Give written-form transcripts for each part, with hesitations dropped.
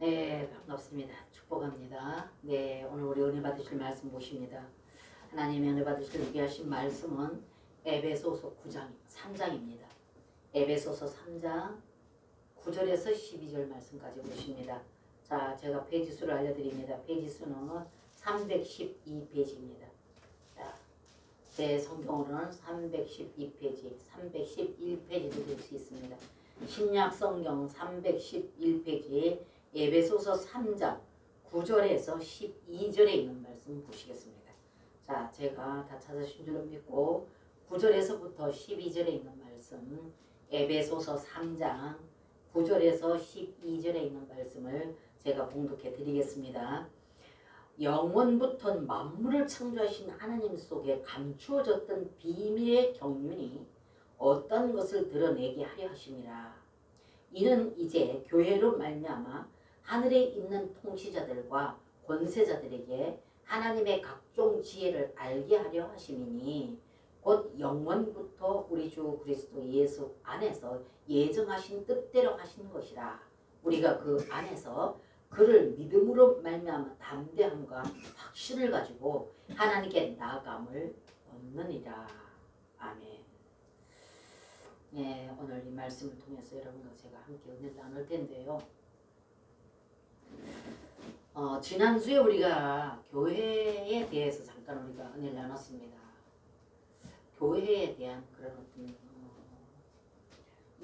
네, 반갑습니다. 축복합니다. 네, 오늘 우리 은혜 받으실 말씀 보십니다. 하나님의 은혜 받으실 위기 하신 말씀은 에베소서 9장 3장입니다. 에베소서 3장 9절에서 12절 말씀까지 보십니다. 자, 제가 페이지 수를 알려드립니다. 페이지 수는 312페이지입니다. 자, 제 성경으로는 312페이지, 311페이지도 될 수 있습니다. 신약 성경 311페이지 에베소서 3장 9절에서 12절에 있는 말씀 보시겠습니다. 자, 제가 다 찾으신 줄로 믿고 9절에서부터 12절에 있는 말씀, 에베소서 3장 9절에서 12절에 있는 말씀을 제가 봉독해 드리겠습니다. 영원부터 만물을 창조하신 하나님 속에 감추어졌던 비밀의 경륜이 어떤 것을 드러내게 하려 하심이라. 이는 이제 교회로 말미암아 하늘에 있는 통치자들과 권세자들에게 하나님의 각종 지혜를 알게 하려 하심이니 곧 영원부터 우리 주 그리스도 예수 안에서 예정하신 뜻대로 하신 것이라. 우리가 그 안에서 그를 믿음으로 말미암아 담대함과 확신을 가지고 하나님께 나아감을 얻느니라. 아멘. 네, 오늘 이 말씀을 통해서 여러분과 제가 함께 은혜를 나눌 텐데요. 지난주에 우리가 교회에 대해서 잠깐 우리가 은혜를 나눴습니다. 교회에 대한 그런 어떤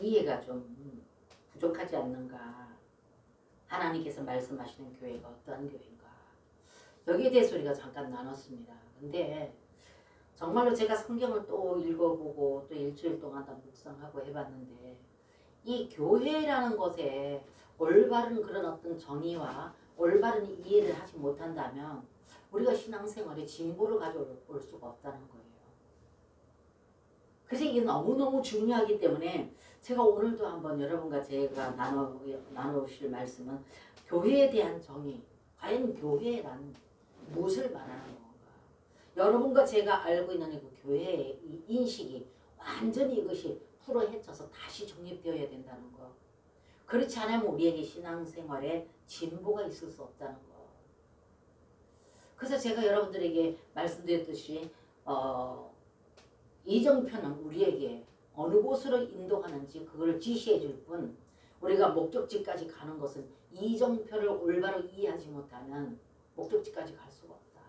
이해가 좀 부족하지 않는가. 하나님께서 말씀하시는 교회가 어떠한 교회인가. 여기에 대해서 우리가 잠깐 나눴습니다. 근데 정말로 제가 성경을 또 읽어보고 또 일주일 동안 다 묵상하고 해봤는데 이 교회라는 것에 올바른 그런 어떤 정의와 올바른 이해를 하지 못한다면 우리가 신앙생활에 진보를 가져올 수가 없다는 거예요. 그래서 이게 너무너무 중요하기 때문에 제가 오늘도 한번 여러분과 제가 나누실 말씀은 교회에 대한 정의, 과연 교회란 무엇을 말하는 건가? 여러분과 제가 알고 있는 그 교회의 이 인식이 완전히 이것이 풀어헤쳐서 다시 정립되어야 된다는 거. 그렇지 않으면 우리에게 신앙생활에 진보가 있을 수 없다는 거. 그래서 제가 여러분들에게 말씀드렸듯이 이정표는 우리에게 어느 곳으로 인도하는지 그걸 지시해 줄 뿐 우리가 목적지까지 가는 것은 이정표를 올바로 이해하지 못하면 목적지까지 갈 수가 없다.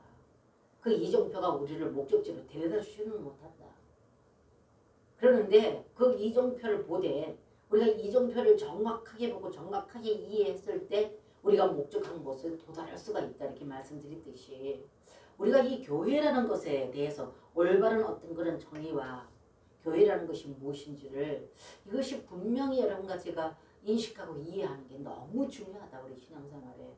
그 이정표가 우리를 목적지로 데려다 주지는 못한다. 그러는데 그 이정표를 보되 우리가 이정표를 정확하게 보고 정확하게 이해했을 때 우리가 목적한 곳에 도달할 수가 있다. 이렇게 말씀드렸듯이 우리가 이 교회라는 것에 대해서 올바른 어떤 그런 정의와 교회라는 것이 무엇인지를 이것이 분명히 여러분과 제가 인식하고 이해하는 게 너무 중요하다. 우리 신앙생활에.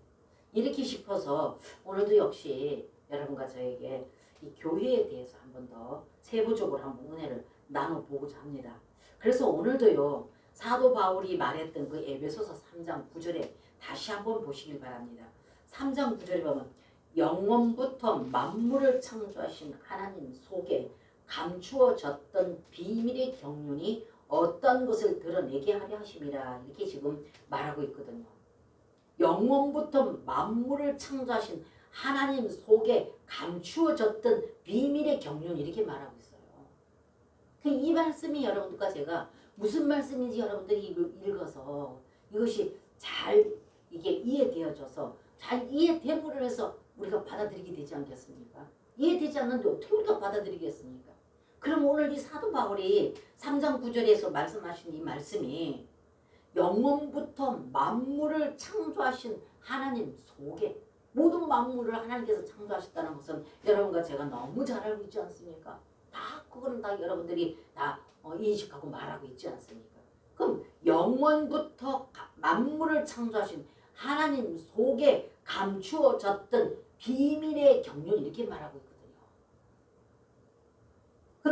이렇게 싶어서 오늘도 역시 여러분과 저에게 이 교회에 대해서 한 번 더 세부적으로 한번 은혜를 나눠보고자 합니다. 그래서 오늘도요. 사도 바울이 말했던 그 에베소서 3장 9절에 다시 한번 보시길 바랍니다. 3장 9절에 보면 영원부터 만물을 창조하신 하나님 속에 감추어졌던 비밀의 경륜이 어떤 것을 드러내게 하려 하심이라. 이렇게 지금 말하고 있거든요. 영원부터 만물을 창조하신 하나님 속에 감추어졌던 비밀의 경륜 이렇게 말하고 있어요. 이 말씀이 여러분들과 제가 무슨 말씀인지 여러분들이 읽어서 이것이 잘 이게 이해되어져서 잘 이해됨으로 해서 우리가 받아들이게 되지 않겠습니까? 이해되지 않는데 어떻게 우리가 받아들이겠습니까? 그럼 오늘 이 사도 바울이 3장 9절에서 말씀하신 이 말씀이 영원부터 만물을 창조하신 하나님 속에 모든 만물을 하나님께서 창조하셨다는 것은 여러분과 제가 너무 잘 알고 있지 않습니까? 다 그거는 다 여러분들이 다 인식하고 말하고 있지 않습니까? 그럼 영원부터 만물을 창조하신 하나님 속에 감추어졌던 비밀의 경륜 이렇게 말하고 있거든요.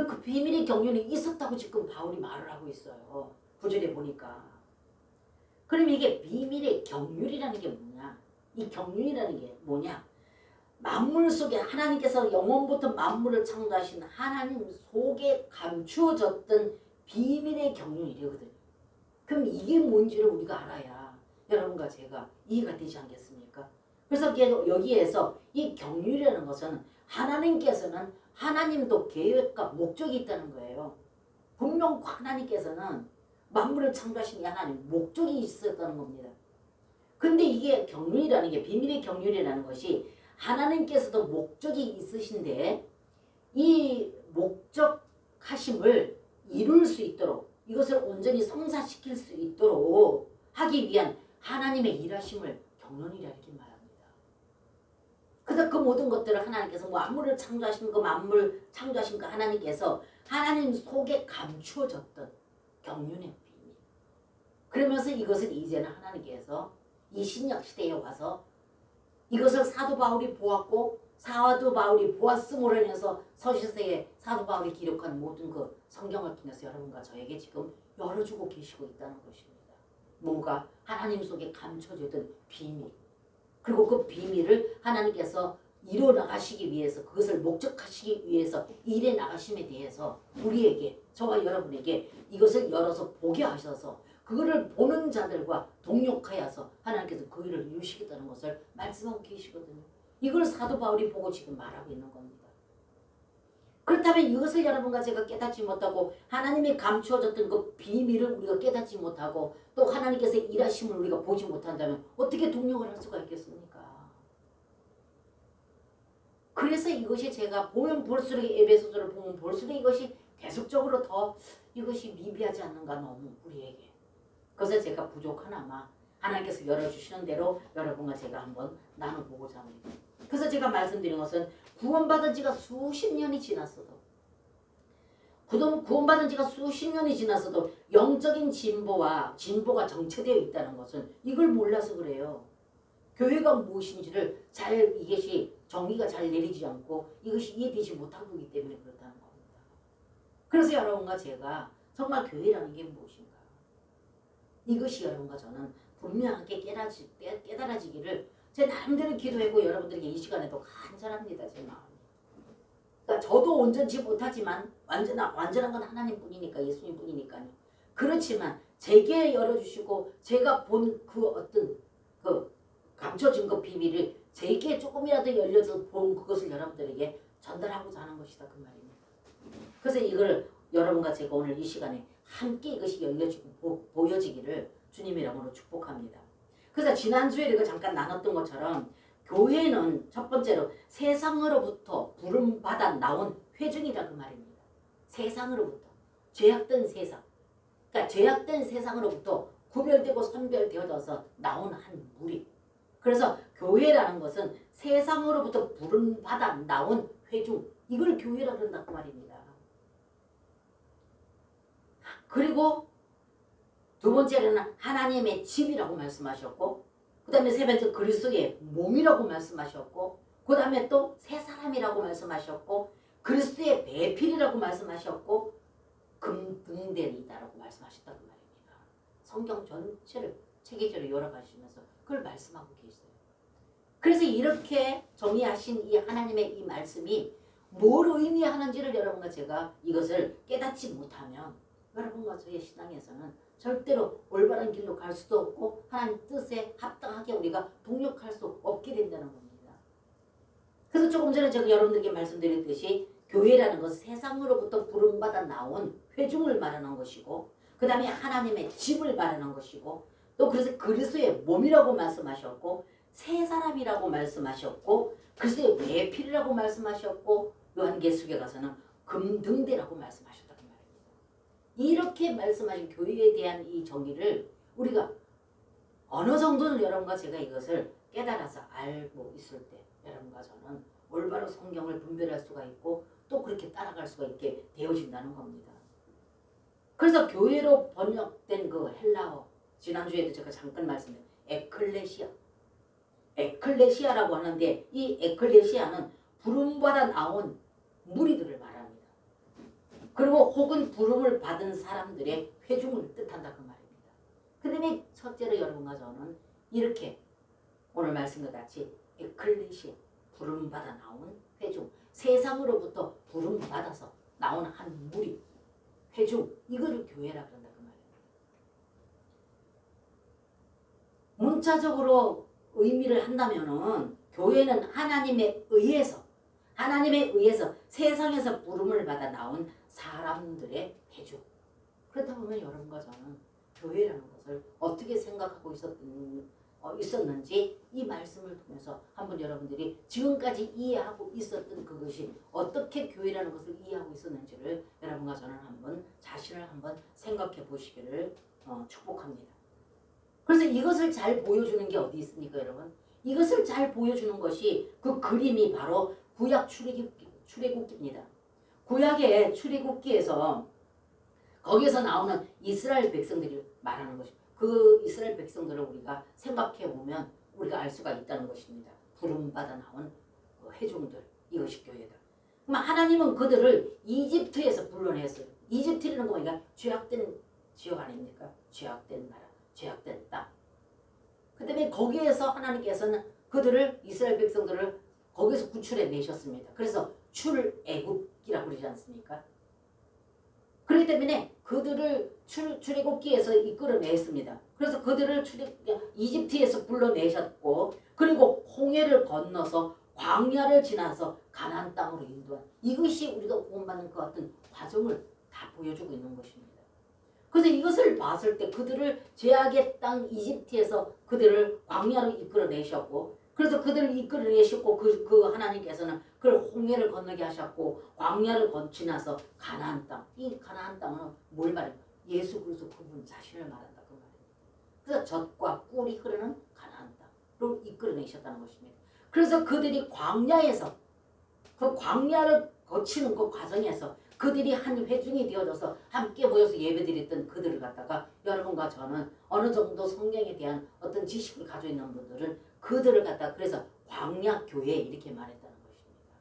그 비밀의 경륜이 있었다고 지금 바울이 말을 하고 있어요. 9절에 보니까. 그럼 이게 비밀의 경륜이라는 게 뭐냐? 이 경륜이라는 게 뭐냐? 만물 속에 하나님께서 영원부터 만물을 창조하신 하나님 속에 감추어졌던 비밀의 경륜이거든요. 그럼 이게 뭔지를 우리가 알아야 여러분과 제가 이해가 되지 않겠습니까? 그래서 여기에서 이 경륜이라는 것은 하나님께서는 하나님도 계획과 목적이 있다는 거예요. 분명 하나님께서는 만물을 창조하신 이 하나님 목적이 있었다는 겁니다. 근데 이게 경륜이라는 게 비밀의 경륜이라는 것이 하나님께서도 목적이 있으신데 이 목적하심을 이룰 수 있도록 이것을 온전히 성사시킬 수 있도록 하기 위한 하나님의 일하심을 경륜이라 이렇게 말합니다. 그래서 그 모든 것들을 하나님께서 만물을 창조하신 그 만물 창조하신 그 하나님께서 하나님 속에 감추어졌던 경륜의 비밀. 그러면서 이것을 이제는 하나님께서 이 신약 시대에 와서 이것을 사도 바울이 보았고 사도 바울이 보았음으로 인해서 서신서에 사도 바울이 기록한 모든 그 성경을 통해서 여러분과 저에게 지금 열어주고 계시고 있다는 것입니다. 뭔가 하나님 속에 감춰졌던 비밀. 그리고 그 비밀을 하나님께서 이뤄나가시기 위해서 그것을 목적하시기 위해서 일해 나가심에 대해서 우리에게 저와 여러분에게 이것을 열어서 보게 하셔서 그거를 보는 자들과 동력하여서 하나님께서 그 일을 이루시겠다는 것을 말씀하고 계시거든요. 이걸 사도 바울이 보고 지금 말하고 있는 겁니다. 그렇다면 이것을 여러분과 제가 깨닫지 못하고 하나님이 감추어졌던 그 비밀을 우리가 깨닫지 못하고 또 하나님께서 일하심을 우리가 보지 못한다면 어떻게 동력을 할 수가 있겠습니까? 그래서 이것이 제가 보면 볼수록 에베소서를 보면 볼수록 이것이 계속적으로 더 이것이 미비하지 않는가 너무 우리에게. 그래서 제가 부족하나마 하나님께서 열어주시는 대로 여러분과 제가 한번 나눠보고자 합니다. 그래서 제가 말씀드린 것은 구원받은 지가 수십 년이 지났어도 구원받은 지가 수십 년이 지났어도 영적인 진보가 정체되어 있다는 것은 이걸 몰라서 그래요. 교회가 무엇인지를 잘 이것이 정의가 잘 내리지 않고 이것이 이해되지 못하고 있기 때문에 그렇다는 겁니다. 그래서 여러분과 제가 정말 교회라는 게 무엇인가? 이것이 여러분과 저는 분명하게 깨달아지기를 제 나름대로 기도하고 여러분들에게 이 시간에도 간절합니다. 제 마음이. 그러니까 저도 온전치 못하지만 완전한 건 하나님뿐이니까 예수님뿐이니까요. 그렇지만 제게 열어주시고 제가 본 그 어떤 그 감춰진 그 비밀을 제게 조금이라도 열려서 본 그것을 여러분들에게 전달하고자 하는 것이다 그 말입니다. 그래서 이걸 여러분과 제가 오늘 이 시간에 함께 이것이 열려지고 보여지기를 주님의 이름으로 축복합니다. 그래서 지난주에 우리가 잠깐 나눴던 것처럼 교회는 첫 번째로 세상으로부터 부름받아 나온 회중이다 그 말입니다. 세상으로부터 죄악된 세상, 그러니까 죄악된 세상으로부터 구별되고 선별되어져서 나온 한 무리. 그래서 교회라는 것은 세상으로부터 부름받아 나온 회중, 이걸 교회라 그런다 그 말입니다. 그리고 두 번째로는 하나님의 집이라고 말씀하셨고, 그 다음에 세 번째 그리스도의 몸이라고 말씀하셨고, 그 다음에 또 새 사람이라고 말씀하셨고, 그리스도의 배필이라고 말씀하셨고, 금등대이다라고 말씀하셨다고 말입니다. 성경 전체를 체계적으로 열어가시면서 그걸 말씀하고 계세요. 그래서 이렇게 정의하신 이 하나님의 이 말씀이 뭘 의미하는지를 여러분과 제가 이것을 깨닫지 못하면 여러분과 저의 신앙에서는 절대로 올바른 길로 갈 수도 없고 하나님 뜻에 합당하게 우리가 동력할 수 없게 된다는 겁니다. 그래서 조금 전에 제가 여러분들께 말씀드렸듯이 교회라는 것은 세상으로부터 부름받아 나온 회중을 말하는 것이고 그 다음에 하나님의 집을 말하는 것이고 또 그래서 그리스도의 몸이라고 말씀하셨고 새 사람이라고 말씀하셨고 그리스도의 배필이라고 말씀하셨고 요한계시록에 가서는 금등대라고 말씀하셨다고 말입니다. 이렇게 말씀하신 교회에 대한 이 정의를 우리가 어느 정도는 여러분과 제가 이것을 깨달아서 알고 있을 때 여러분과 저는 올바로 성경을 분별할 수가 있고 또 그렇게 따라갈 수가 있게 되어진다는 겁니다. 그래서 교회로 번역된 그 헬라어 지난주에도 제가 잠깐 말씀드린 에클레시아라고 하는데 이 에클레시아는 부름받아 나온 무리들을 말합니다. 그리고 혹은 부름을 받은 사람들의 회중을 뜻한다 그 말입니다. 그 다음에 첫째로 여러분과 저는 이렇게 오늘 말씀과 같이 에클레시아 부름받아 나온 회중 세상으로부터 부름받아서 나온 한 무리 회중 이거를 교회라 그런다 그 말입니다. 점차적으로 의미를 한다면은 교회는 하나님에 의해서 세상에서 부름을 받아 나온 사람들의 회중. 그렇다 보면 여러분과 저는 교회라는 것을 어떻게 생각하고 있었는지 이 말씀을 통해서 한번 여러분들이 지금까지 이해하고 있었던 그것이 어떻게 교회라는 것을 이해하고 있었는지를 여러분과 저는 한번 자신을 한번 생각해 보시기를 축복합니다. 그래서 이것을 잘 보여주는 게 어디 있습니까, 여러분? 이것을 잘 보여주는 것이 그 그림이 바로 구약 출애굽기입니다. 구약의 출애굽기에서 거기에서 나오는 이스라엘 백성들이 말하는 것입니다. 그 이스라엘 백성들을 우리가 생각해 보면 우리가 알 수가 있다는 것입니다. 부름받아 나온 그 회중들, 이것이 교회다. 그럼 하나님은 그들을 이집트에서 불러냈어요. 이집트라는 거 뭐냐? 죄악된 지역 아닙니까? 죄악된 나라, 죄악된 땅. 그 다음에 거기에서 하나님께서는 그들을, 이스라엘 백성들을 거기서 구출해 내셨습니다. 그래서 출애굽기라고 그러지 않습니까? 그렇기 때문에 그들을 출애굽기에서 이끌어냈습니다. 그래서 그들을 이집트에서 불러내셨고, 그리고 홍해를 건너서 광야를 지나서 가나안 땅으로 인도한, 이것이 우리가 구원받는 그 같은 과정을 다 보여주고 있는 것입니다. 그래서 이것을 봤을 때 그들을 죄악의 땅 이집트에서 그들을 광야로 이끌어내셨고, 그래서 그들을 이끌어내셨고 그 하나님께서는 그를 홍해를 건너게 하셨고 광야를 지나서 가나안 땅, 이 가나안 땅은 뭘 말해요? 예수 그리스도 그분 자신을 말한다 그 말이에요. 그래서 젖과 꿀이 흐르는 가나안 땅으로 이끌어내셨다는 것입니다. 그래서 그들이 광야에서 그 광야를 거치는 그 과정에서 그들이 한 회중이 되어져서 함께 모여서 예배드렸던 그들을 갖다가 여러분과 저는 어느 정도 성경에 대한 어떤 지식을 가지고 있는 분들은 그들을 갖다가 그래서 광야교회 이렇게 말했다는 것입니다.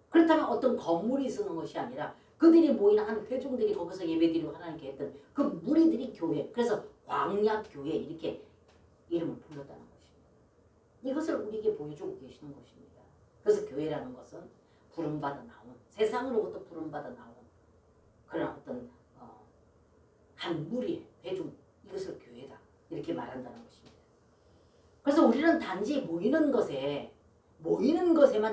그렇다면 어떤 건물이 쓰는 것이 아니라 그들이 모인 한 회중들이 거기서 예배드리고 하나님께 했던 그 무리들이 교회, 그래서 광야교회 이렇게 이름을 불렀다는 것입니다. 이것을 우리에게 보여주고 계시는 것입니다. 그래서 교회라는 것은 부름받아 나온, 세상으로부터 부름받아 나온 그런 어떤 한 무리의 회중, 이것을 교회다 이렇게 말한다는 것입니다. 그래서 우리는 단지 모이는 것에만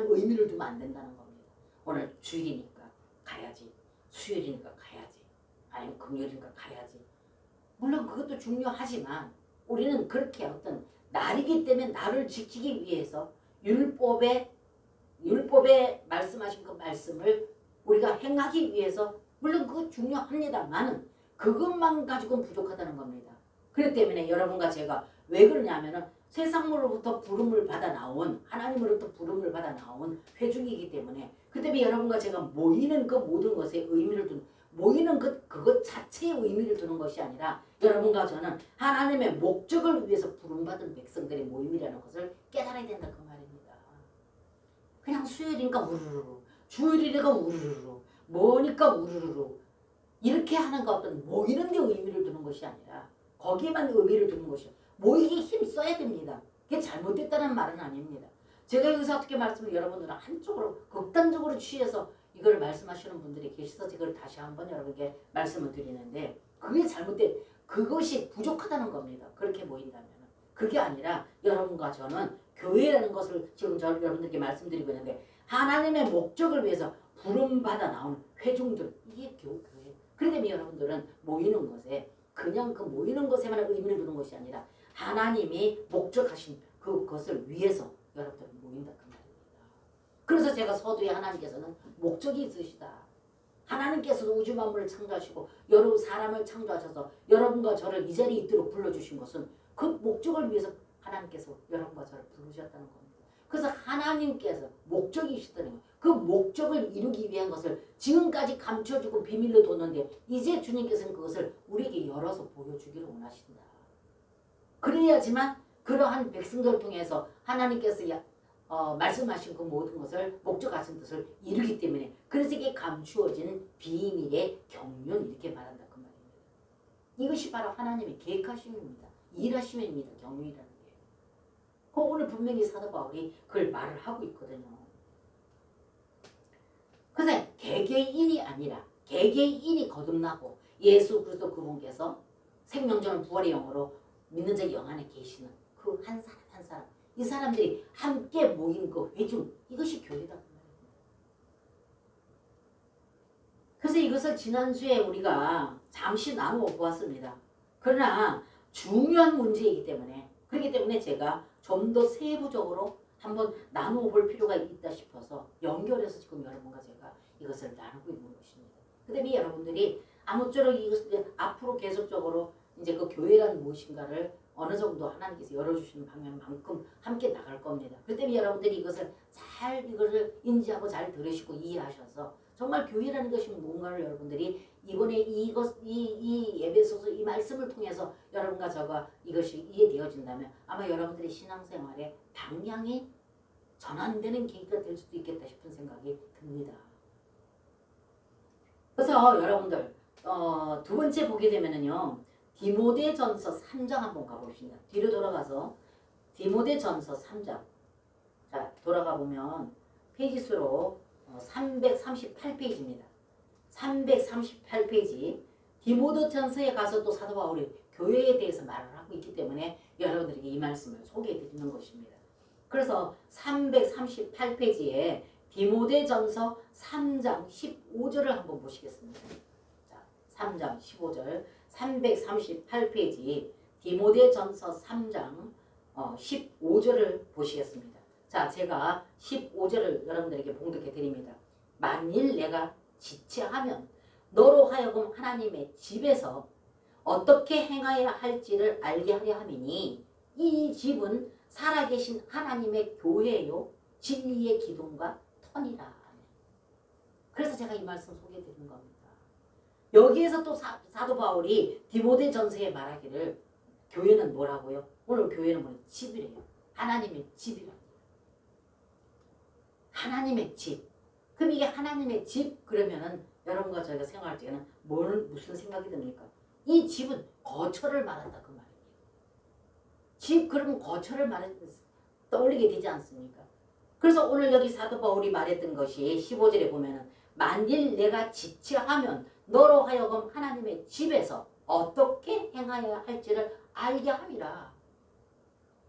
의미를 두면 안 된다는 겁니다. 오늘 주일이니까 가야지, 수요일이니까 가야지, 아니면 금요일이니까 가야지. 물론 그것도 중요하지만 우리는 그렇게 어떤 날이기 때문에 나를 지키기 위해서 율법에 말씀하신 그 말씀을 우리가 행하기 위해서 물론 그거 중요합니다만은 그것만 가지고는 부족하다는 겁니다. 그렇기 때문에 여러분과 제가 왜 그러냐면은 세상으로부터 부름을 받아 나온, 하나님으로부터 부름을 받아 나온 회중이기 때문에, 그 때문에 여러분과 제가 모이는 그 모든 것에 의미를 두는, 모이는 그것 자체에 의미를 두는 것이 아니라 여러분과 저는 하나님의 목적을 위해서 부름받은 백성들의 모임이라는 것을 깨달아야 된다 그 말입니다. 그냥 수요일이니까 우르르르, 주일이니까 우르르르, 뭐니까 우르르르 이렇게 하는 것 어떤 모이는 데 의미를 두는 것이 아니라 거기에만 의미를 두는 것이요. 모이기에 힘써야 됩니다. 그게 잘못됐다는 말은 아닙니다. 제가 여기서 어떻게 말씀을 여러분들은 한쪽으로 극단적으로 취해서 이걸 말씀하시는 분들이 계셔서 이걸 다시 한번 여러분께 말씀을 드리는데 그게 잘못된, 그것이 부족하다는 겁니다. 그렇게 모인다면. 그게 아니라 여러분과 저는 교회라는 것을 지금 저 여러분들께 말씀드리고 있는데 하나님의 목적을 위해서 부름받아 나온 회중들, 이게 교회. 그러면 여러분들은 모이는 것에 그냥 그 모이는 것에만 의미를 두는 것이 아니라 하나님이 목적하신 그것을 위해서 여러분들은 모인다 그 말입니다. 그래서 제가 서두에 하나님께서는 목적이 있으시다. 하나님께서도 우주 만물을 창조하시고 여러 사람을 창조하셔서 여러분과 저를 이 자리에 있도록 불러주신 것은 그 목적을 위해서 하나님께서 여러분과 저를 부르셨다는 겁니다. 그래서 하나님께서 목적이시다는 거예요. 그 목적을 이루기 위한 것을 지금까지 감춰주고 비밀로 뒀는데 이제 주님께서는 그것을 우리에게 열어서 보여주기를 원하신다. 그래야지만 그러한 백성들을 통해서 하나님께서 말씀하신 그 모든 것을 목적하신 뜻을 이루기 때문에 그래서 이게 감추어진 비밀의 경륜 이렇게 말한다 그 말입니다. 이것이 바로 하나님의 계획하심입니다. 일하심입니다. 경륜이라는 게. 그 오늘 분명히 사도 바울이 그걸 말을 하고 있거든요. 그래서 개개인이 아니라 개개인이 거듭나고 예수 그리스도 그분께서 생명전은 부활의 영으로 믿는 자 영 안에 계시는 그 그 한 사람 한 사람 이 사람들이 함께 모인 그 회중 이것이 교회다. 그래서 이것을 지난주에 우리가 잠시 나누어 보았습니다. 그러나 중요한 문제이기 때문에 그렇기 때문에 제가 좀 더 세부적으로 한번 나누어 볼 필요가 있다 싶어서 연결해서 지금 여러분과 제가 이것을 나누고 있는 것입니다. 그 때문에 여러분들이 아무쪼록 이것을 앞으로 계속적으로 이제 그 교회란 무엇인가를 어느 정도 하나님께서 열어주시는 방향만큼 함께 나갈 겁니다. 그 때문에 여러분들이 이것을 잘 이것을 인지하고 잘 들으시고 이해하셔서 정말 교회라는 것이 뭔가를 여러분들이 이번에 이 예배소서 이 말씀을 통해서 여러분과 저가 이것이 이해되어진다면 아마 여러분들의 신앙생활의 방향이 전환되는 계기가 될 수도 있겠다 싶은 생각이 듭니다. 그래서 여러분들 두 번째 보게 되면은요. 디모데전서 3장 한번 가봅시다. 뒤로 돌아가서 디모데전서 3장 자 돌아가 보면 페이지 수로 338페이지입니다. 338페이지 디모데전서에 가서 또 사도 바울이 교회에 대해서 말을 하고 있기 때문에 여러분들에게 이 말씀을 소개해 드리는 것입니다. 그래서 338페이지에 디모데전서 3장 15절을 한번 보시겠습니다. 자, 3장 15절 338페이지 디모데전서 3장 15절을 보시겠습니다. 자, 제가 15절을 여러분들에게 봉독해 드립니다. 만일 내가 지체하면 너로 하여금 하나님의 집에서 어떻게 행하여야 할지를 알게 하려 함이니 이 집은 살아계신 하나님의 교회요 진리의 기둥과 터니라. 그래서 제가 이 말씀 소개해 드리는 겁니다. 여기에서 또 사도 바울이 디모데전서에 말하기를 교회는 뭐라고요? 오늘 교회는 뭐예요? 집이래요. 하나님의 집이라고. 하나님의 집. 그럼 이게 하나님의 집 그러면은 여러분과 저희가 생활할 때는 무슨 생각이 듭니까? 이 집은 거처를 말한다 그 말이에요. 집 그러면 거처를 떠올리게 되지 않습니까? 그래서 오늘 여기 사도 바울이 말했던 것이 15절에 보면은 만일 내가 지체하면 너로 하여금 하나님의 집에서 어떻게 행하여야 할지를 알게 함이라.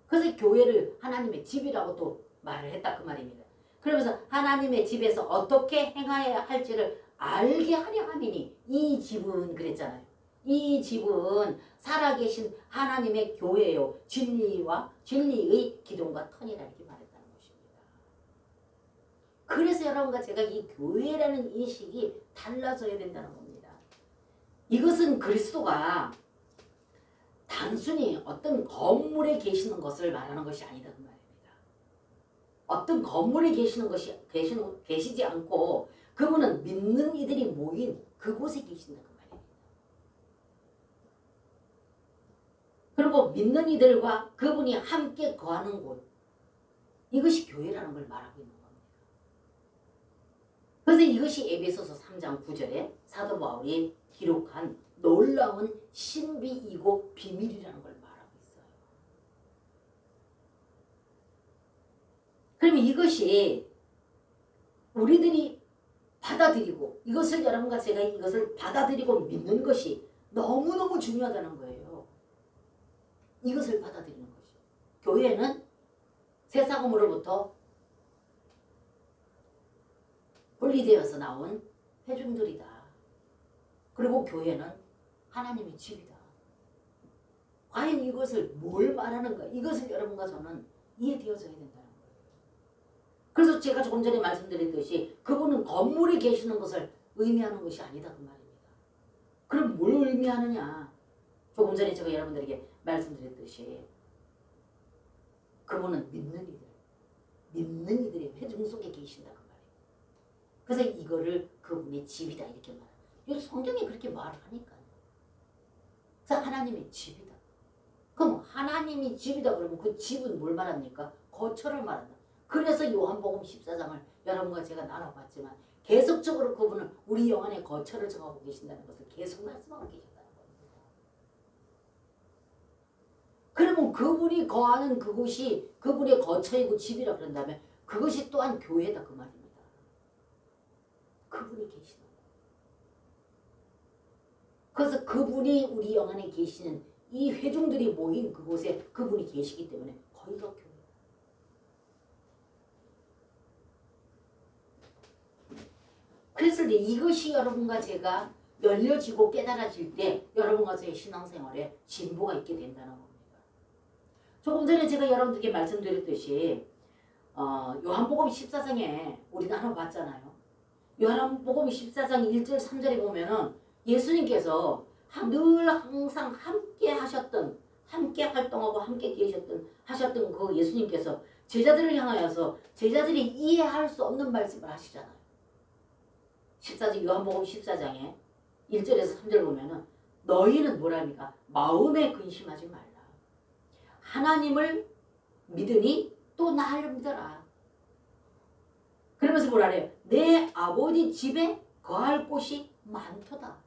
그래서 교회를 하나님의 집이라고 또 말을 했다 그 말입니다. 그러면서 하나님의 집에서 어떻게 행하여야 할지를 알게 하려 함이니 이 집은 그랬잖아요. 이 집은 살아계신 하나님의 교회요 진리와 진리의 기둥과 터니라 이렇게 말했다는 것입니다. 그래서 여러분과 제가 이 교회라는 인식이 달라져야 된다는 겁니다. 이것은 그리스도가 단순히 어떤 건물에 계시는 것을 말하는 것이 아니다 그 말입니다. 어떤 건물에 계시는 것이 계시지 않고 그분은 믿는 이들이 모인 그곳에 계신다 그 말입니다. 그리고 믿는 이들과 그분이 함께 거하는 곳 이것이 교회라는 걸 말하고 있는 겁니다. 그래서 이것이 에베소서 3장 9절에 사도 바울이 기록한 놀라운 신비이고 비밀이라는 걸 말하고 있어요. 그럼 이것이 우리들이 받아들이고 이것을 여러분과 제가 이것을 받아들이고 믿는 것이 너무너무 중요하다는 거예요. 이것을 받아들이는 것이. 교회는 세상으로부터 분리되어서 나온 회중들이다. 그리고 교회는 하나님의 집이다. 과연 이것을 뭘 말하는가? 이것을 여러분과 저는 이해되어져야 된다는 거예요. 그래서 제가 조금 전에 말씀드렸듯이 그분은 건물에 계시는 것을 의미하는 것이 아니다 그 말입니다. 그럼 뭘 의미하느냐? 조금 전에 제가 여러분들에게 말씀드렸듯이 그분은 믿는 이들의 회중 속에 계신다 그 말이에요. 그래서 이거를 그분의 집이다 이렇게 말해요. 이 성경이 그렇게 말을 하니까요. 그래서 하나님의 집이다. 그럼 하나님이 집이다 그러면 그 집은 뭘 말합니까? 거처를 말한다. 그래서 요한복음 14장을 여러분과 제가 나눠봤지만 계속적으로 그분은 우리 영안의 거처를 정하고 계신다는 것을 계속 말씀하고 계신다는 겁니다. 그러면 그분이 거하는 그곳이 그분의 거처이고 집이라 그런다면 그것이 또한 교회다 그 말입니다. 그분이 계시는 것. 그래서 그분이 우리 영안에 계시는 이 회중들이 모인 그곳에 그분이 계시기 때문에 거기가 교회. 그래서 이것이 여러분과 제가 열려지고 깨달아질 때 여러분과의 신앙생활에 진보가 있게 된다는 겁니다. 조금 전에 제가 여러분들께 말씀드렸듯이 요한복음 14장에 우리 나눠봤잖아요. 요한복음 14장 1절 3절에 보면은 예수님께서 늘 항상 함께 하셨던, 함께 활동하고 함께 하셨던 그 예수님께서 제자들을 향하여서 제자들이 이해할 수 없는 말씀을 하시잖아요. 14장 요한복음 14장에 1절에서 3절 보면은 너희는 뭐랍니까? 마음에 근심하지 말라. 하나님을 믿으니 또 나를 믿어라. 그러면서 뭐라래요? 내 아버지 집에 거할 곳이 많도다.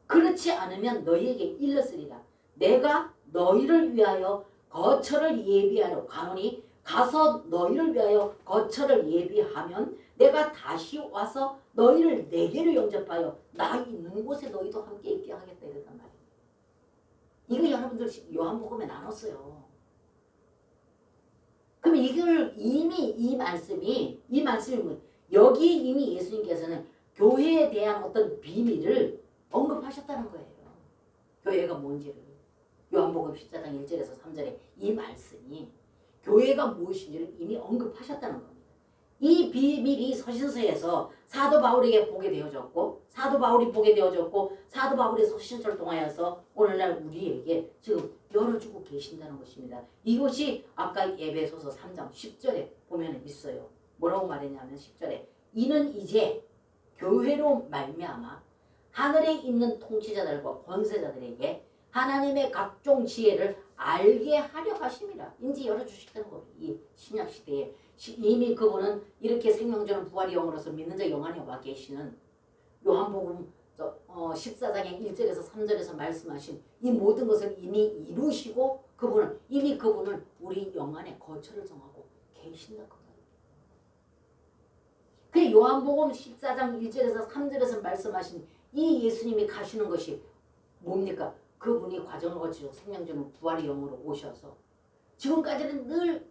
그렇지 않으면 너희에게 일렀으리라. 내가 너희를 위하여 거처를 예비하러 가노니 가서 너희를 위하여 거처를 예비하면 내가 다시 와서 너희를 내게로 영접하여 나 있는 곳에 너희도 함께 있게 하겠다 이랬단 말이에요. 이거 여러분들 요한복음에 나눴어요. 그럼 이걸 이미 이 말씀이 뭐 여기 이미 예수님께서는 교회에 대한 어떤 비밀을 언급하셨다는 거예요. 교회가 뭔지를. 요한복음 14장 1절에서 3절에 이 말씀이 교회가 무엇인지를 이미 언급하셨다는 겁니다. 이 비밀이 서신서에서 사도 바울에게 보게 되어졌고 사도 바울이 보게 되어졌고 사도 바울의 서신서를 통하여서 오늘날 우리에게 지금 열어주고 계신다는 것입니다. 이것이 아까 에베소서 3장 10절에 보면 있어요. 뭐라고 말했냐면 10절에 이는 이제 교회로 말미암아 하늘에 있는 통치자들과 권세자들에게 하나님의 각종 지혜를 알게 하려 하심이라. 인지 열어주시다는 거예요. 이 신약시대에 이미 그분은 이렇게 생명주는 부활의 영으로서 믿는 자 영안에 와 계시는 요한복음 14장의 1절에서 3절에서 말씀하신 이 모든 것을 이미 이루시고 그분은 우리 영안에 거처를 정하고 계신다. 그 요한복음 14장 1절에서 3절에서 말씀하신 이 예수님이 가시는 것이 뭡니까? 그분이 과정을 거치고 생명주는 부활의 영으로 오셔서 지금까지는 늘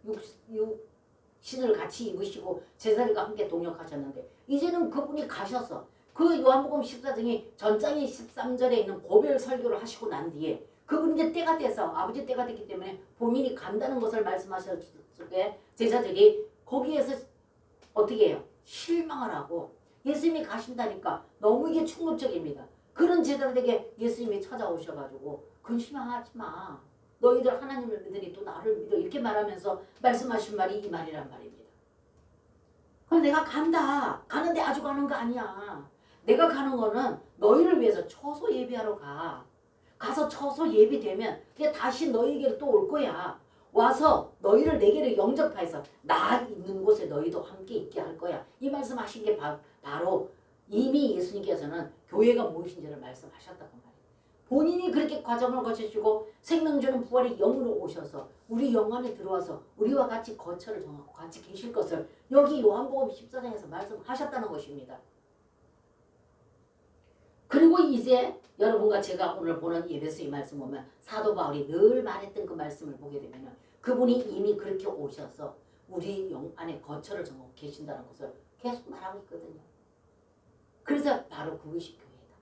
신을 같이 입으시고 제자들과 함께 동역하셨는데 이제는 그분이 가셔서 그 요한복음 14장이 전장의 13절에 있는 고별 설교를 하시고 난 뒤에 그분이 이제 때가 돼서 아버지 때가 됐기 때문에 본인이 간다는 것을 말씀하셨을 때 제자들이 거기에서 어떻게 해요? 실망을 하고 예수님이 가신다니까 너무 이게 충격적입니다. 그런 제자들에게 예수님이 찾아오셔가지고 근심하지 마. 너희들 하나님을 믿으니 또 나를 믿어. 이렇게 말하면서 말씀하신 말이 이 말이란 말입니다. 그럼 내가 간다. 가는데 아주 가는 거 아니야. 내가 가는 거는 너희를 위해서 처소 예비하러 가. 가서 처소 예비되면 이제 다시 너희에게로 또 올 거야. 와서 너희를 내게로 영접해서 나 있는 곳에 너희도 함께 있게 할 거야. 이 말씀하신 게 바로 이미 예수님께서는 교회가 무엇인지를 말씀하셨다고 말이에요. 본인이 그렇게 과정을 거치시고 생명주는 부활의 영으로 오셔서 우리 영안에 들어와서 우리와 같이 거처를 정하고 같이 계실 것을 여기 요한복음 14장에서 말씀하셨다는 것입니다. 그리고 이제 여러분과 제가 오늘 보는 에베소의 말씀 보면 사도 바울이 늘 말했던 그 말씀을 보게 되면 그분이 이미 그렇게 오셔서 우리 영 안에 거처를 정하고 계신다는 것을 계속 말하고 있거든요. 그래서 바로 그것이 교회다.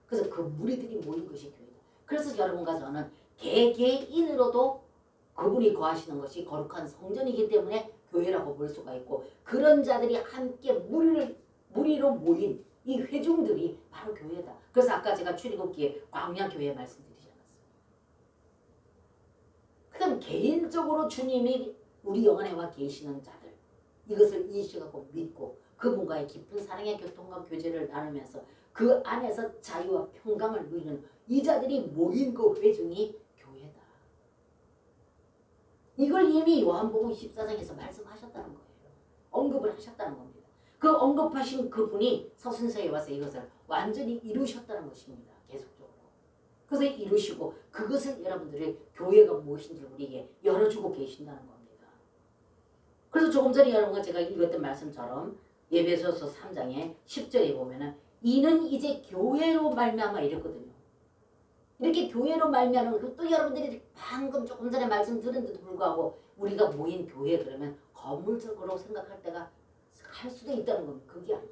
그래서 그 무리들이 모인 것이 교회다. 그래서 여러분과 저는 개개인으로도 그분이 거하시는 것이 거룩한 성전이기 때문에 교회라고 볼 수가 있고 그런 자들이 함께 무리로 모인 이 회중들이 바로 교회다. 그래서 아까 제가 출애굽기에 광야교회 말씀드리지 않았어요. 그 다음 개인적으로 주님이 우리 영안에 와 계시는 자들 이것을 인식하고 믿고 그분과의 깊은 사랑의 교통과 교제를 나누면서 그 안에서 자유와 평강을 누리는 이 자들이 모인 그 회중이 교회다. 이걸 이미 요한복음 14장에서 말씀하셨다는 거예요. 언급을 하셨다는 겁니다. 그 언급하신 그분이 서신서에 와서 이것을 완전히 이루셨다는 것입니다. 계속적으로. 그래서 이루시고 그것을 여러분들의 교회가 무엇인지 우리에게 열어주고 계신다는 겁니다. 그래서 조금 전에 여러분과 제가 읽었던 말씀처럼 에베소서 3장의 10절에 보면은 이는 이제 교회로 말미암아 이랬거든요. 이렇게 교회로 말미암은 또 여러분들이 방금 조금 전에 말씀 드렸는데도 불구하고 우리가 모인 교회 그러면 건물적으로 생각할 때가 할 수도 있다는 겁니다. 그게 아니라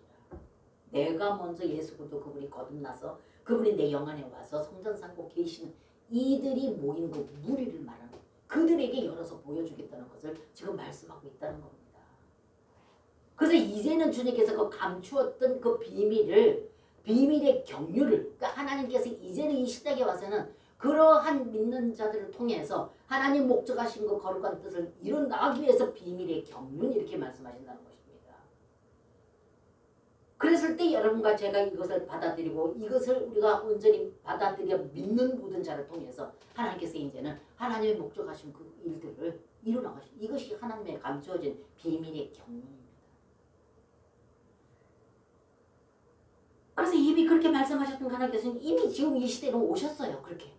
내가 먼저 예수 그리스도 그분이 거듭나서 그분이 내 영 안에 와서 성전 삼고 계시는 이들이 모인 그 무리를 말하는 거예요. 그들에게 열어서 보여주겠다는 것을 지금 말씀하고 있다는 겁니다. 그래서 이제는 주님께서 그 감추었던 그 비밀의 경륜을 그러니까 하나님께서 이제는 이 시대에 와서는 그러한 믿는 자들을 통해서 하나님 목적하신 그 거룩한 뜻을 이뤄나가기 위해서 비밀의 경륜 이렇게 말씀하신다는 것입니다. 그랬을 때 여러분과 제가 이것을 받아들이고 이것을 우리가 온전히 받아들여 믿는 모든 자를 통해서 하나님께서 이제는 하나님의 목적하신 그 일들을 이뤄나가신 이것이 하나님의 감추어진 비밀의 경륜입니다. 그래서 이미 그렇게 말씀하셨던 하나님께서는 이미 지금 이 시대로 오셨어요. 그렇게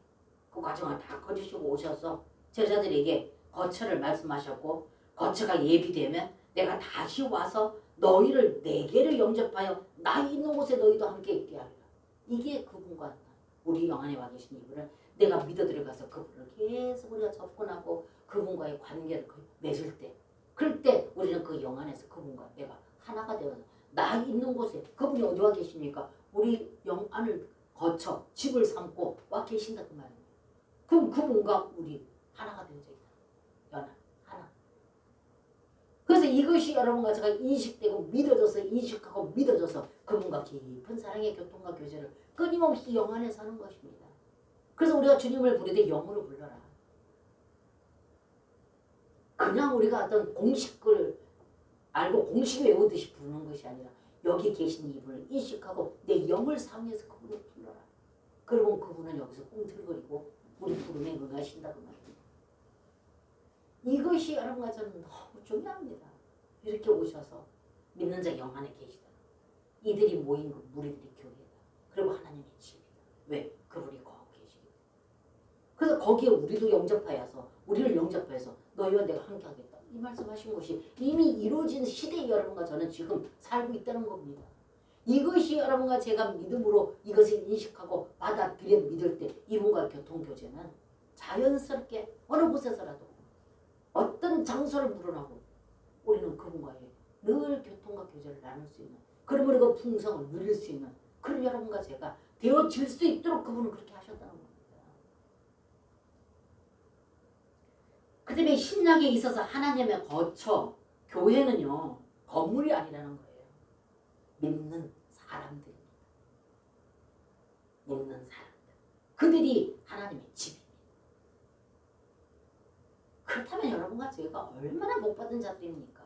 그 과정을 다 거주시고 오셔서 제자들에게 거처를 말씀하셨고 거처가 예비되면 내가 다시 와서 너희를 내게를 영접하여 나 있는 곳에 너희도 함께 있게 하리라. 이게 그분과 우리 영 안에 와 계신 이분을 내가 믿어 들어가서 그분을 계속 우리가 접근하고 그분과의 관계를 맺을 때 그럴 때 우리는 그 영 안에서 그분과 내가 하나가 되어서 나 있는 곳에 그분이 어디 와 계십니까? 우리 영 안을 거쳐 집을 삼고 와 계신다 그 말이에요. 그럼 그분과 우리 하나가 되어져 있다. 연합 하나. 그래서 이것이 여러분과 제가 인식되고 믿어져서 인식하고 믿어져서 그분과 깊은 사랑의 교통과 교제를 끊임없이 영 안에서 하는 것입니다. 그래서 우리가 주님을 부르되 영으로 불러라. 그냥 우리가 어떤 공식을 알고 공식 외우듯이 부르는 것이 아니라 여기 계신 이분을 인식하고 내 영을 사용해서 그분을 불러라. 그러면 그분은 여기서 꿈틀거리고 우리 부름에 응하신다 그 말입니다. 이것이 여러분과 저는 너무 중요합니다. 이렇게 오셔서 믿는 자 영 안에 계시다. 이들이 모인 그 무리들이 교회다. 그리고 하나님의 집이다. 왜? 그분이 거기 계시기 때문에. 그래서 거기에 우리도 영접하여서 우리를 영접해서 너희와 내가 함께하겠다. 이 말씀하신 것이 이미 이루어진 시대에 여러분과 저는 지금 살고 있다는 겁니다. 이것이 여러분과 제가 믿음으로 이것을 인식하고 받아들여 믿을 때 이분과 교통교제는 자연스럽게 어느 곳에서라도 어떤 장소를 물어나고 우리는 그분과의 늘 교통과 교제를 나눌 수 있는 그러므로 그 풍성을 누릴 수 있는 그런 여러분과 제가 되어질 수 있도록 그분은 그렇게 하셨다는 겁니다. 그 다음에 신약에 있어서 하나님의 거처 교회는요 건물이 아니라는 거예요. 믿는 사람들입니다. 믿는 사람들. 그들이 하나님의 집입니다. 그렇다면 여러분과 제가 얼마나 복받은 자들입니까?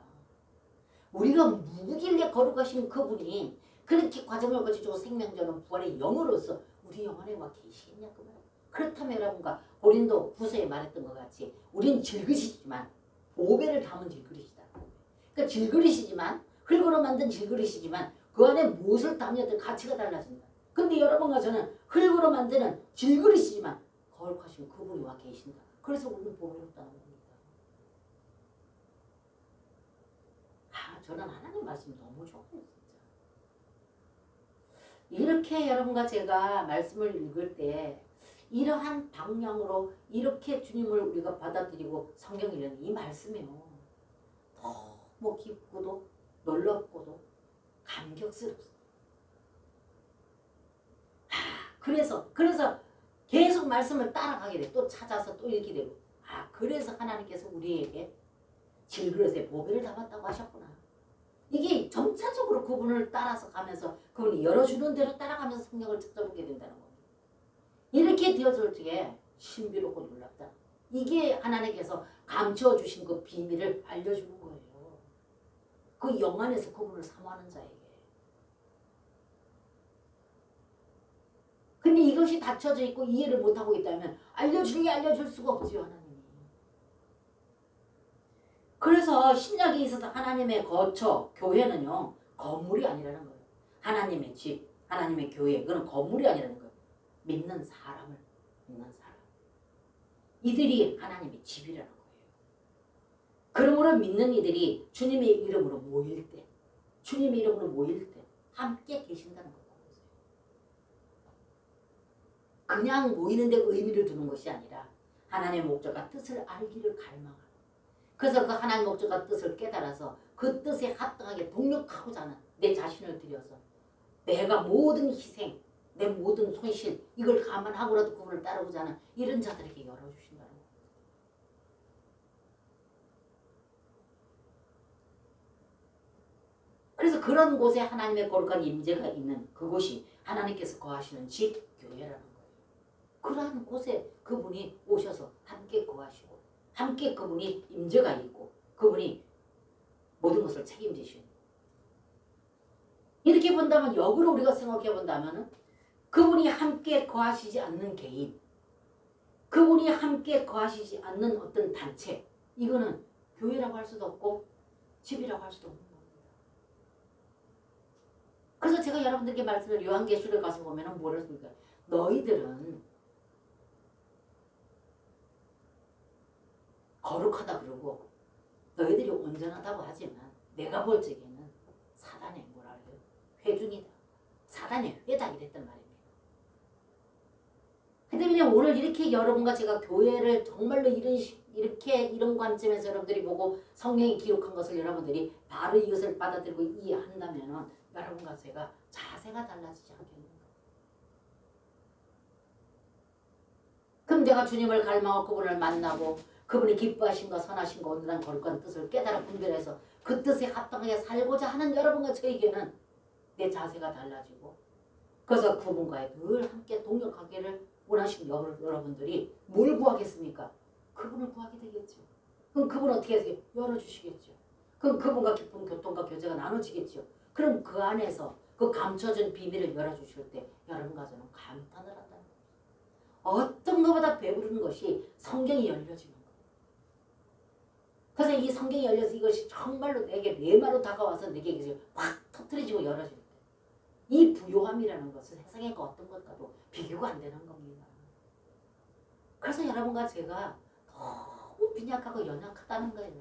우리가 누구길래 거룩하신 그분이 그렇게 과정을 거치고 생명전은 부활의 영으로서 우리 영 안에 와 계시겠냐 그 말이에요. 그렇다면 여러분과 고린도 후서에 말했던 것 같이 우린 질그릇이지만 보배를 담은 질그릇이다. 그러니까 질그릇이지만 흙으로 만든 질그릇이지만 그 안에 무엇을 담냐든 가치가 달라진다. 근데 여러분과 저는 흙으로 만드는 질그릇이지만 거룩하신 그분이 와 계신다. 그래서 우리는 보배롭다는 겁니다. 저는 하나님 말씀 너무 좋아요. 진짜. 이렇게 여러분과 제가 말씀을 읽을 때 이러한 방향으로 이렇게 주님을 우리가 받아들이고 성경을 읽는 이 말씀이요. 너무 깊고도 놀랍고도 감격스럽습니다. 그래서 계속 말씀을 따라가게 돼. 또 찾아서 또 읽게 되고. 그래서 하나님께서 우리에게 질그릇에 보배를 담았다고 하셨구나. 이게 점차적으로 그분을 따라서 가면서 그분이 열어주는 대로 따라가면서 성경을 찾아보게 된다는 겁니다. 이렇게 되어질 적에 신비롭고 놀랍다. 이게 하나님께서 감춰주신 그 비밀을 알려주는 거예요. 그 영 안에서 그분을 사모하는 자에게. 근데 이것이 닫혀져 있고 이해를 못하고 있다면 알려줄 수가 없지요. 하나님이. 그래서 신약에 있어서 하나님의 거처, 교회는요. 건물이 아니라는 거예요. 하나님의 집, 하나님의 교회, 그건 건물이 아니라는 거예요. 믿는 사람. 이들이 하나님의 집이라는 거예요. 그러므로 믿는 이들이 주님의 이름으로 모일 때, 함께 계신다는 거예요. 그냥 모이는데 의미를 두는 것이 아니라 하나님의 목적과 뜻을 알기를 갈망하는. 그래서 그 하나님의 목적과 뜻을 깨달아서 그 뜻에 합당하게 동력하고자 하는 내 자신을 들여서 내가 모든 희생, 내 모든 손실 이걸 감안하고라도 그분을 따르고자 하는 이런 자들에게 열어주신다는 거예요. 그래서 그런 곳에 하나님의 거룩한 임재가 있는 그곳이 하나님께서 거하시는 집 교회라는 거예요. 그러한 곳에 그분이 오셔서 함께 거하시고 함께 그분이 임재가 있고 그분이 모든 것을 책임지시는. 이렇게 본다면 역으로 우리가 생각해 본다면 그분이 함께 거하시지 않는 개인, 그분이 함께 거하시지 않는 어떤 단체, 이거는 교회라고 할 수도 없고 집이라고 할 수도 없는 겁니다. 그래서 제가 여러분들께 말씀을 요한계시록에 가서 보면 뭐라 했습니까? 너희들은 거룩하다 그러고 너희들이 온전하다고 하지만 내가 볼 적에는 사단의 뭐라 그래요? 회중이다. 사단의 회다 이랬단 말입니다. 그 때문에 오늘 이렇게 여러분과 제가 교회를 정말로 이런 관점에서 여러분들이 보고 성령이 기록한 것을 여러분들이 바로 이것을 받아들이고 이해한다면 여러분과 제가 자세가 달라지지 않겠는가. 그럼 내가 주님을 갈망하고 그분을 만나고 그분이 기뻐하신 것, 선하신 것, 온전한 거룩한 뜻을 깨달아 분별해서 그 뜻에 합당하게 살고자 하는 여러분과 저에게는 내 자세가 달라지고 그래서 그분과의 늘 함께 동역하기를 원하시는 여러분들이 뭘 구하겠습니까? 그분을 구하게 되겠죠. 그럼 그분 어떻게 하세요? 열어주시겠죠. 그럼 그분과 깊은 교통과 교제가 나눠지겠죠. 그럼 그 안에서 그 감춰진 비밀을 열어주실 때 여러분과 저는 감탄을 한다는 거예요. 어떤 것보다 배부른 것이 성경이 열려지는 거예요. 그래서 이 성경이 열려서 이것이 정말로 내게 내마로 다가와서 내게 이것이 확 터뜨려지고 열어질 때 이 부요함이라는 것은 세상의 그 어떤 것과도 비교가 안 되는 겁니다. 그래서 여러분과 제가 너무 빈약하고 연약하다는 거예요.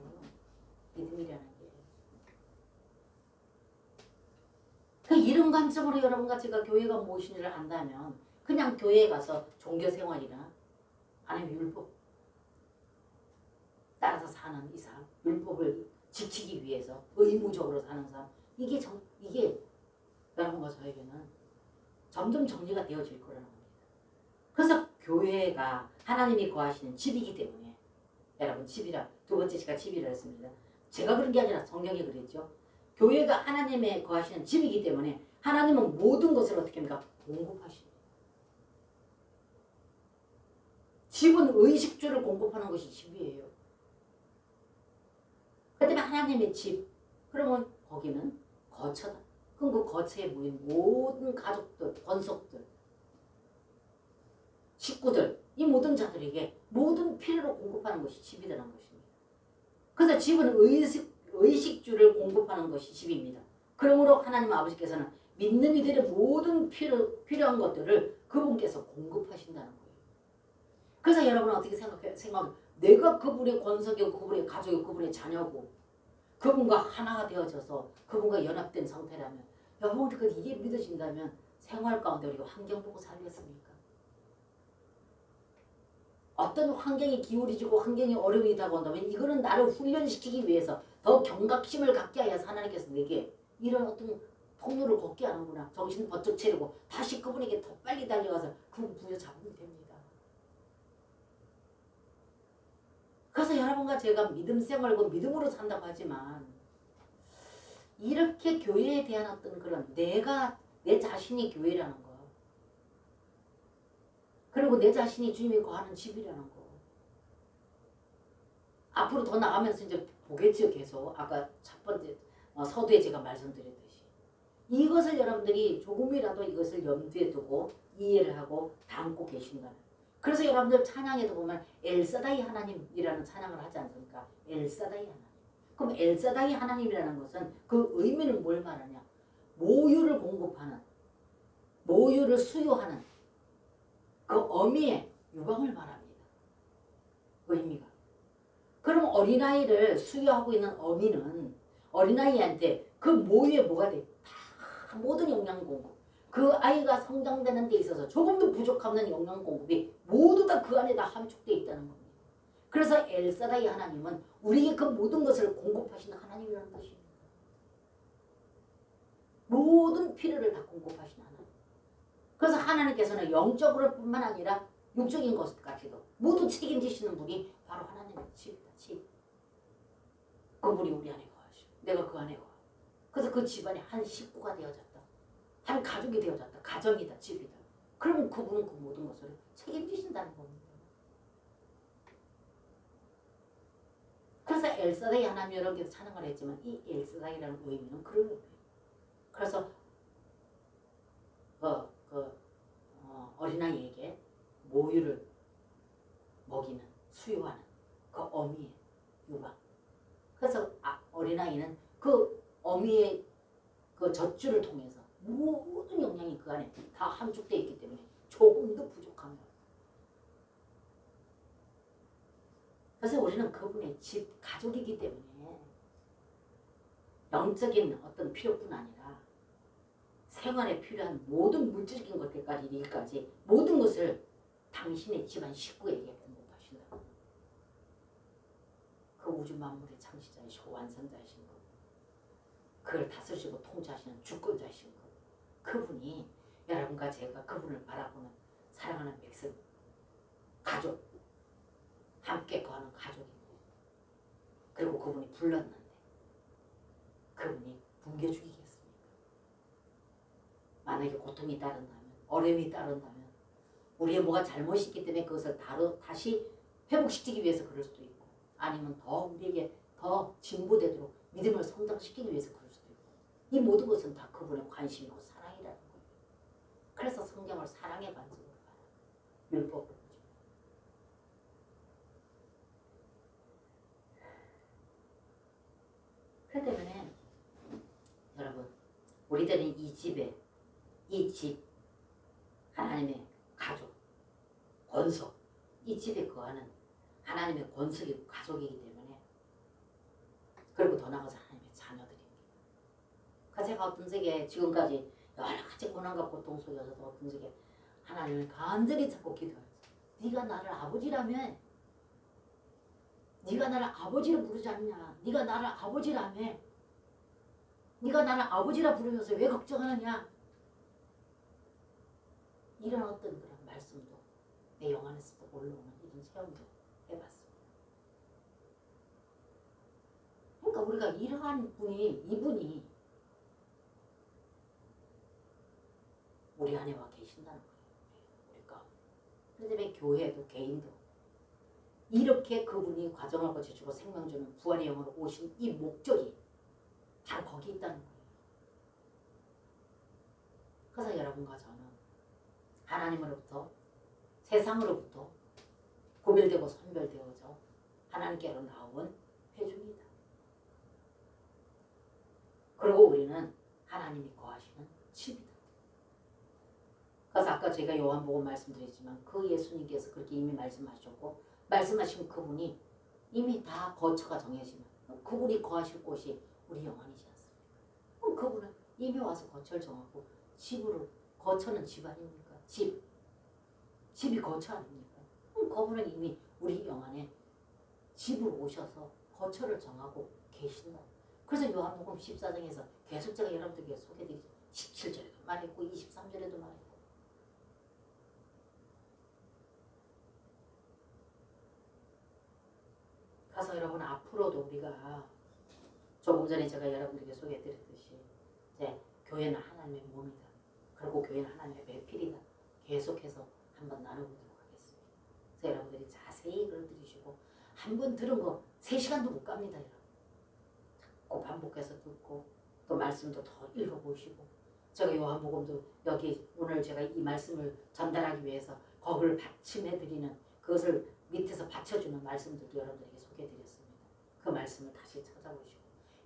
믿음이라는 게. 그 이런 관점으로 여러분과 제가 교회가 무엇인지를 안다면 그냥 교회에 가서 종교생활이나 아니면 율법 따라서 사는 이상 율법을 지키기 위해서 의무적으로 사는 삶 이게 여러분과 저에게는 점점 정리가 되어질 거라는 겁니다. 그래서 교회가 하나님이 거하시는 집이기 때문에 여러분 집이라 두 번째 제가 집이라 했습니다. 제가 그런 게 아니라 성경이 그랬죠. 교회가 하나님의 거하시는 집이기 때문에 하나님은 모든 것을 어떻게 합니까? 공급하십니다. 집은 의식주를 공급하는 것이 집이에요. 그렇다면 하나님의 집 그러면 거기는 거처다. 그럼 그 거처에 모인 모든 가족들, 권속들, 식구들 이 모든 자들에게 모든 필요를 공급하는 것이 집이라는 것입니다. 그래서 집은 의식주를 공급하는 것이 집입니다. 그러므로 하나님 아버지께서는 믿는 이들의 모든 필요한 것들을 그분께서 공급하신다는 거예요. 그래서 여러분은 어떻게 생각해요? 내가 그분의 권속이고 그분의 가족이고 그분의 자녀고 그분과 하나가 되어져서 그분과 연합된 상태라면 여러분들 이게 믿어진다면 생활 가운데 우리가 환경 보고 살겠습니까? 어떤 환경이 기울이지고 환경이 어려움이다고 한다면 이거는 나를 훈련시키기 위해서 더 경각심을 갖게 하여서 하나님께서 내게 이런 어떤 통로를 걷게 하는구나. 정신 번쩍 차리고 다시 그분에게 더 빨리 달려가서 그분 부여잡으면 됩니다. 그래서 여러분과 제가 믿음 생활고 믿음으로 산다고 하지만 이렇게 교회에 대한 어떤 그런 내 자신이 교회라는 거 그리고 내 자신이 주님이 거하는 집이라는 거 앞으로 더 나가면서 이제 보겠죠. 계속 아까 첫 번째 서두에 제가 말씀드렸듯이 이것을 여러분들이 조금이라도 이것을 염두에 두고 이해를 하고 담고 계신다면 그래서 여러분들 찬양에도 보면 엘사다이 하나님이라는 찬양을 하지 않습니까? 엘사다이 하나님. 그럼 엘사다이 하나님이라는 것은 그 의미는 뭘 말하냐? 모유를 공급하는, 모유를 수요하는 그 어미의 유광을 말합니다. 의미가. 그럼 어린아이를 수요하고 있는 어미는 어린아이한테 그 모유에 뭐가 돼? 다 모든 영양 공급. 그 그 아이가 성장되는 데 있어서 조금도 부족함없는 영양 공급이 모두 다 그 안에 다 함축되어 있다는 겁니다. 그래서 엘사다이 하나님은 우리에게 그 모든 것을 공급하시는 하나님이라는 뜻입니다. 모든 필요를 다 공급하시는 하나님. 그래서 하나님께서는 영적으로 뿐만 아니라 육적인 것까지도 모두 책임지시는 분이 바로 하나님의 집이다. 집. 그분이 우리 안에 거하시고 내가 그 안에 거하. 그래서 그 집안이 한 식구가 되어졌다. 한 가족이 되어졌다. 가정이다. 집이다. 그러면 그분은 그 모든 것을 책임지신다는 겁니다. 그래서 엘사다이 하나님 여러분께서 찬양을 했지만 이 엘사다이라는 의미는 그런 의미예요. 그래서 어린아이에게 모유를 먹이는 수유하는 그 어미의 유방. 그래서 어린아이는 그 어미의 그 젖줄을 통해서 모든 영양이 그 안에 다 함축되어 있기 때문에 조금도 부족함이 없다. 그래서 우리는 그분의 집 가족이기 때문에 영적인 어떤 필요뿐 아니라 생활에 필요한 모든 물질적인 것들까지 일까지 모든 것을 당신의 집안 식구에게 공급하신다. 그 우주 만물의 창시자이시고 완성자이신 것, 그걸 다스리시고 통치하시는 주권자이신 것, 그분이 여러분과 제가 그분을 바라보는 사랑하는 백성, 가족, 함께 거하는 가족입니다. 그리고 그분이 불렀는데 그분이 붕괴 죽이겠습니까? 만약에 고통이 따른다면, 어려움이 따른다면 우리의 뭐가 잘못이 있기 때문에 그것을 다시 회복시키기 위해서 그럴 수도 있고, 아니면 더 우리에게 더 진보되도록 믿음을 성장시키기 위해서 그럴 수도 있고, 이 모든 것은 다 그분의 관심이고 사랑이라는 거예요. 그래서 성경을 사랑의 관점으로 봐요. 율법으로 보죠. 그렇기 때문에 여러분, 우리들은 이 집에, 이 집, 하나님의 가족, 권속, 이 집에 거하는 하나님의 권속이고 가족이기 때문에, 그리고 더 나아가서 하나님의 자녀들입니다. 그래서 제가 어떤 적에 지금까지 여러 가지 고난과 고통 속에서도 어떤 적에 하나님을 간절히 찾고 기도하죠. 네가 나를 아버지라며, 네가 나를 아버지로 부르지 않냐, 네가 나를 아버지라며, 네가 나를 아버지라 부르면서 왜 걱정하느냐, 이런 어떤 그런 말씀도 내 영 안에서도 올라오는 이런 체험도 해봤습니다. 그러니까 우리가 이러한 이분이 우리 안에 와 계신다는 거예요. 우리가. 그렇기 때문에 교회도 개인도 이렇게 그분이 과정을 거쳐주고 생명 주는 부활의 영으로 오신 이 목적이 바로 거기 있다는 거예요. 그래서 여러분과 저는 하나님으로부터, 세상으로부터 구별되고 선별되어져 하나님께로 나온 회중이다. 그리고 우리는 하나님이 거하시는 집이다. 그래서 아까 제가 요한복음 말씀드렸지만 그 예수님께서 그렇게 이미 말씀하셨고, 말씀하신 그분이 이미 다 거처가 정해지면 그분이 거하실 곳이 우리 영 안이지 않습니까? 그럼 그분은 이미 와서 거처를 정하고, 집으로, 거처는 집 아닙니까? 집이 거처 아닙니까? 그럼 그분은 이미 우리 영 안에 집으로 오셔서 거처를 정하고 계신다. 그래서 요한복음 14장에서 계속 제가 여러분들에게 소개드리죠. 17절에도 말했고 23절에도 말했고. 그래서 여러분, 앞으로도 우리가 조금 전에 제가 여러분들에게 소개해드렸듯이 이제 교회는 하나님의 몸이다. 그리고 교회는 하나님의 배필이다. 계속해서 한번 나눠보도록 하겠습니다. 그래서 여러분들이 자세히 이걸 들으시고, 한 번 들은 거 3시간도 못 갑니다. 여러분. 자꾸 반복해서 듣고 또 말씀도 더 읽어보시고, 제가 요한복음도 여기 오늘 제가 이 말씀을 전달하기 위해서 거기를 받침해드리는, 그것을 밑에서 받쳐주는 말씀들도 여러분들에게 소개해드렸습니다. 그 말씀을 다시 찾아보시고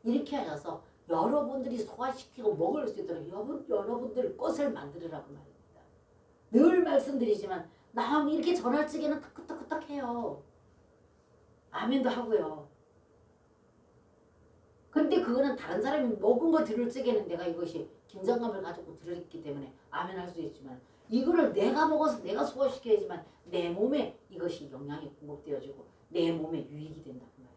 이렇게 하셔서 여러분들이 소화시키고 먹을 수 있도록 여러분들 것을 만들으라고 말입니다. 늘 말씀드리지만 나 이렇게 전할 적에는 탁탁탁탁해요. 아멘도 하고요. 근데 근데 그거는 다른 사람이 먹은 거 들을 적에는 내가 이것이 긴장감을 가지고 들었기 때문에 아멘 할 수 있지만 이거를 내가 먹어서 내가 소화시켜야지만 내 몸에 이것이 영양이 공급되어지고 내 몸에 유익이 된다고 말입니다.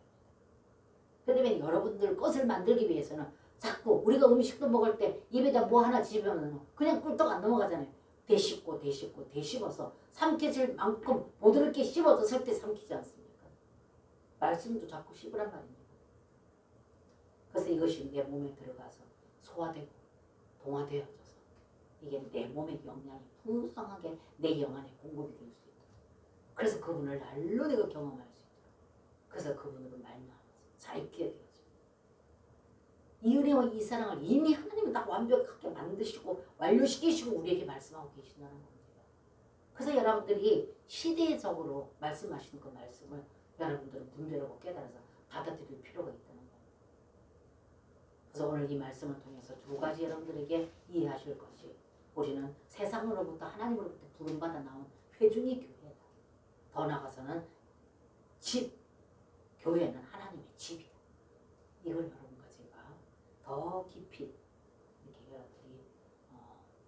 그 때문에 여러분들 것을 만들기 위해서는 자꾸 우리가 음식도 먹을 때 입에다 뭐 하나 집으면 그냥 꿀떡 안 넘어가잖아요. 되씹고 되씹고 되씹어서 삼켜질 만큼 보드럽게 씹어서 때 삼키지 않습니까? 말씀도 자꾸 씹으란 말입니다. 그래서 이것이 내 몸에 들어가서 소화되고 동화되어져서 이게 내 몸의 영양이 풍성하게 내 영안에 공급이 될 수 있도록 그래서 그분을 날로 내가 경험할 수 있도록 그래서 그분으로 말미암아서 자유케 되어져 이 은혜와 이 사랑을 이미 하나님은 다 완벽하게 만드시고 완료시키시고 우리에게 말씀하고 계신다는 겁니다. 그래서 여러분들이 시대적으로 말씀하시는 그 말씀을 여러분들은 분별하고 깨달아서 받아들일 필요가 있다는 겁니다. 그래서 오늘 이 말씀을 통해서 두 가지 여러분들에게 이해하실 것이 우리는 세상으로부터 하나님으로부터 부름받아 나온 회중이 교회다. 더 나아가서는 집, 교회는 하나님의 집이다. 이걸 여러분과 제가 더 깊이 이렇게 여러분들이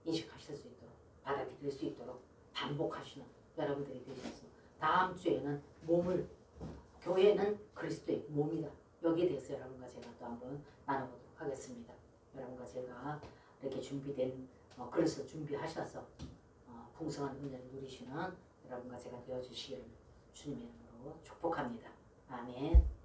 인식하실 수 있도록 받아들일 수 있도록 반복하시는 여러분들이 되셔서 다음 주에는 몸을 교회는 그리스도의 몸이다. 여기에 대해서 여러분과 제가 또 한번 나눠보도록 하겠습니다. 여러분과 제가 이렇게 준비된 그래서 준비하셔서 풍성한 은혜를 누리시는 여러분과 제가 되어주시기를 주님의 이름으로 축복합니다. 아멘.